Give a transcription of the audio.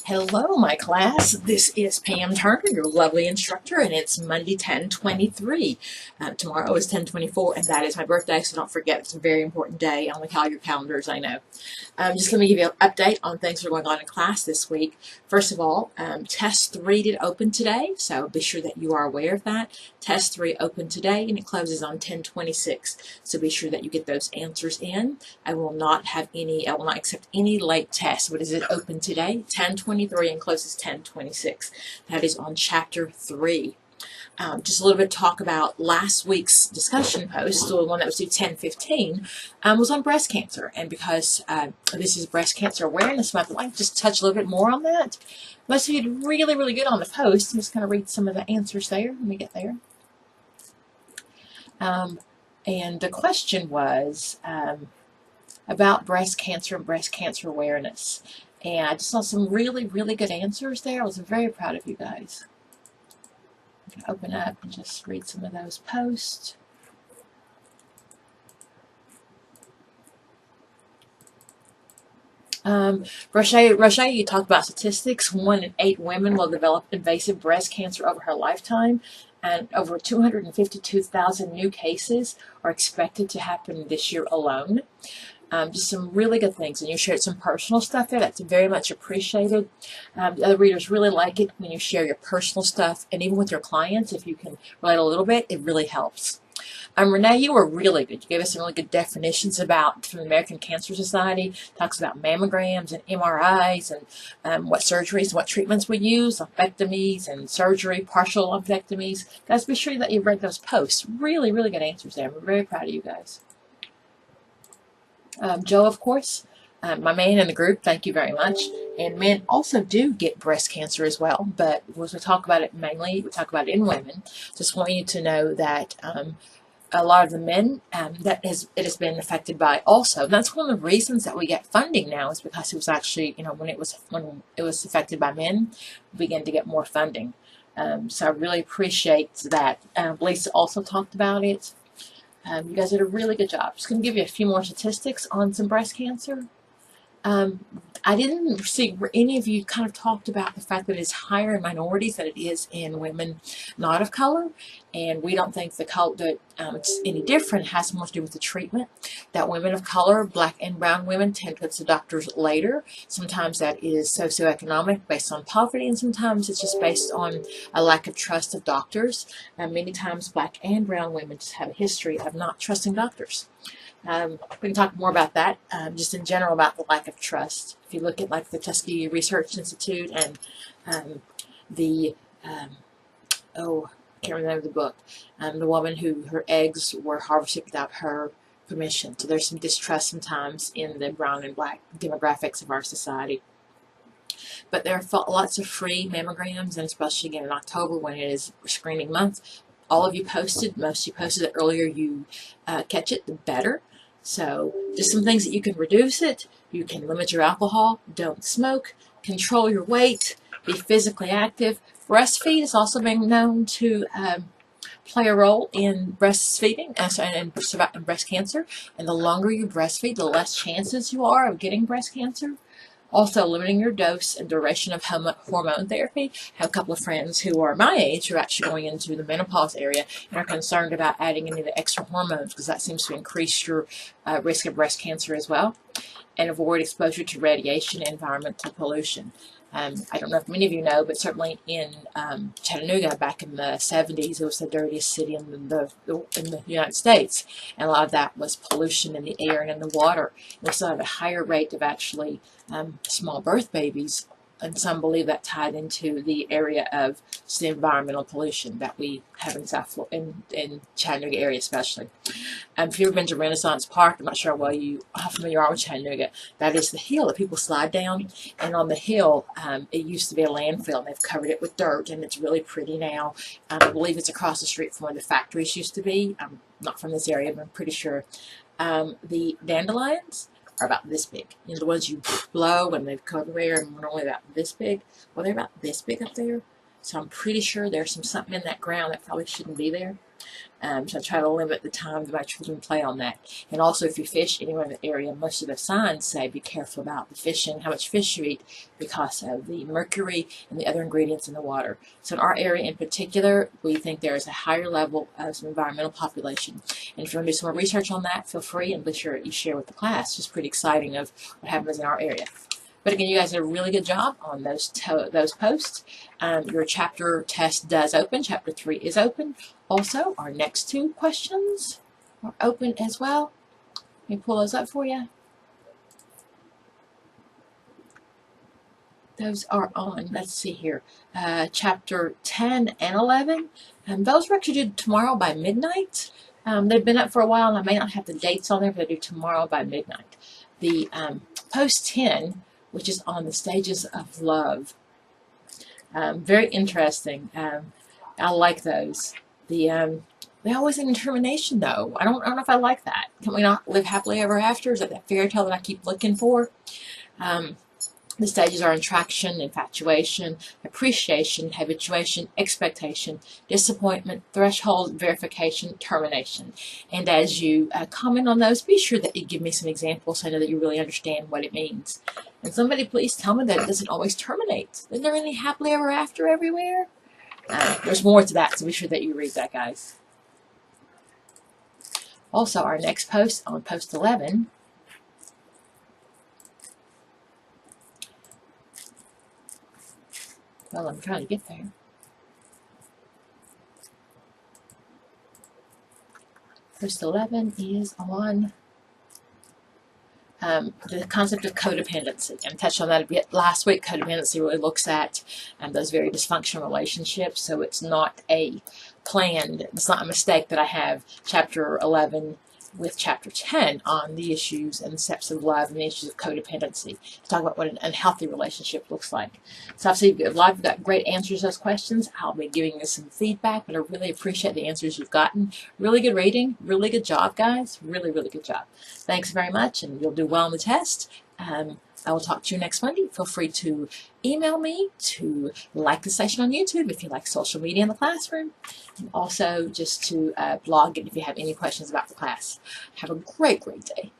Hello, my class. This is Pam Turner, your lovely instructor, and it's Monday, 10/23. Tomorrow is 10/24, and that is my birthday, so don't forget. It's a very important day on all your calendars, I know. I'm just going to give you an update on things that are going on in class this week. First of all, Test 3 did open today, so be sure that you are aware of that. Test 3 opened today, and it closes on 10/26, so be sure that you get those answers in. I will not accept any late tests. What is it open today? 10/23 and closes 10/26. That is on Chapter 3. Just a little bit of talk about last week's discussion post, the one that was due 10/15, was on breast cancer. And because this is Breast Cancer Awareness Month, I'd like to just touch a little bit more on that. Most of you did really, really good on the post. I'm just going to read some of the answers there. Let me get there. And the question was about breast cancer and breast cancer awareness. And I just saw some really, really good answers there. I was very proud of you guys. I'm going to open up and just read some of those posts. Rochelle, you talked about statistics. 1 in 8 women will develop invasive breast cancer over her lifetime, and over 252,000 new cases are expected to happen this year alone. Just some really good things, and you shared some personal stuff there. That's very much appreciated. The other readers really like it when you share your personal stuff, and even with your clients, if you can relate a little bit, it really helps. Renee, you were really good. You gave us some really good definitions from the American Cancer Society. Talks about mammograms and MRIs and what surgeries and what treatments we use, lumpectomies and surgery, partial lumpectomies. Guys, be sure that you've read those posts. Really, really good answers there. I'm very proud of you guys. Joe, of course, my man in the group, thank you very much. And men also do get breast cancer as well, but as we talk about it mainly, we talk about it in women. Just want you to know that a lot of the men it has been affected by also. And that's one of the reasons that we get funding now, is because it was actually, when it was affected by men, we began to get more funding. So I really appreciate that. Lisa also talked about it. You guys did a really good job. Just going to give you a few more statistics on some breast cancer. I didn't see where any of you kind of talked about the fact that it's higher in minorities than it is in women not of color. And we don't think that it's any different. It has more to do with the treatment. That women of color, black and brown women, tend to go to doctors later. Sometimes that is socioeconomic, based on poverty, and sometimes it's just based on a lack of trust of doctors. Many times black and brown women just have a history of not trusting doctors. We can talk more about that, just in general about the lack of trust. If you look at like the Tuskegee Research Institute and I can't remember the book, the woman who her eggs were harvested without her permission. So there's some distrust sometimes in the brown and black demographics of our society. But there are lots of free mammograms, and especially again in October when it is screening month. All of you posted, most of you posted that earlier you catch it, the better. So just some things that you can reduce it. You can limit your alcohol, don't smoke, control your weight, be physically active. Breastfeed has also been known to play a role in breastfeeding and breast cancer. And the longer you breastfeed, the less chances you are of getting breast cancer. Also, limiting your dose and duration of hormone therapy. I have a couple of friends who are my age who are actually going into the menopause area and are concerned about adding any of the extra hormones because that seems to increase your risk of breast cancer as well. And avoid exposure to radiation and environmental pollution. I don't know if many of you know, but certainly in Chattanooga back in the 70s, it was the dirtiest city in the United States. And a lot of that was pollution in the air and in the water. We still have a higher rate of actually small birth babies, and some believe that tied into the area of the environmental pollution that we have in Chattanooga area especially. If you've ever been to Renaissance Park, I'm not sure how familiar you are with Chattanooga. That is the hill that people slide down, and on the hill it used to be a landfill, and they've covered it with dirt, and it's really pretty now. I believe it's across the street from where the factories used to be. I'm not from this area, but I'm pretty sure. The dandelions are about this big. The ones you blow and they've come over and we're only about this big. Well, they're about this big up there. So I'm pretty sure there's something in that ground that probably shouldn't be there. So I try to limit the time that my children play on that. And also, if you fish anywhere in the area, most of the signs say be careful about the fishing, how much fish you eat, because of the mercury and the other ingredients in the water. So in our area in particular, we think there is a higher level of some environmental population. And if you want to do some more research on that, feel free, and be sure you share with the class. It's just pretty exciting of what happens in our area. But again, you guys did a really good job on those posts. Your chapter test does open. Chapter 3 is open. Also, our next 2 questions are open as well. Let me pull those up for you. Those are on, let's see here, chapter 10 and 11. Those are actually due tomorrow by midnight. They've been up for a while, and I may not have the dates on there, but they're due tomorrow by midnight. The post 10, which is on the stages of love. Very interesting. I like those. They always end in termination, though. I don't know if I like that. Can we not live happily ever after? Is that fairy tale that I keep looking for? The stages are attraction, infatuation, appreciation, habituation, expectation, disappointment, threshold, verification, termination. And as you comment on those, be sure that you give me some examples so I know that you really understand what it means. And somebody please tell me that it doesn't always terminate. Isn't there any happily ever after everywhere? There's more to that, so be sure that you read that, guys. Also, our next post on post 11 well, I'm trying to get there. Post 11 is on the concept of codependency. I touched on that a bit last week. Codependency really looks at those very dysfunctional relationships. So it's not a planned, it's not a mistake that I have chapter 11 with chapter 10 on the issues and the steps of love and the issues of codependency to talk about what an unhealthy relationship looks like. So obviously, if you've got great answers to those questions, I'll be giving you some feedback, but I really appreciate the answers you've gotten. Really good reading. Really good job, guys. Really, really good job. Thanks very much, and you'll do well on the test. I will talk to you next Monday. Feel free to email me, to like the station on YouTube if you like social media in the classroom, and also just to blog it if you have any questions about the class. Have a great, great day.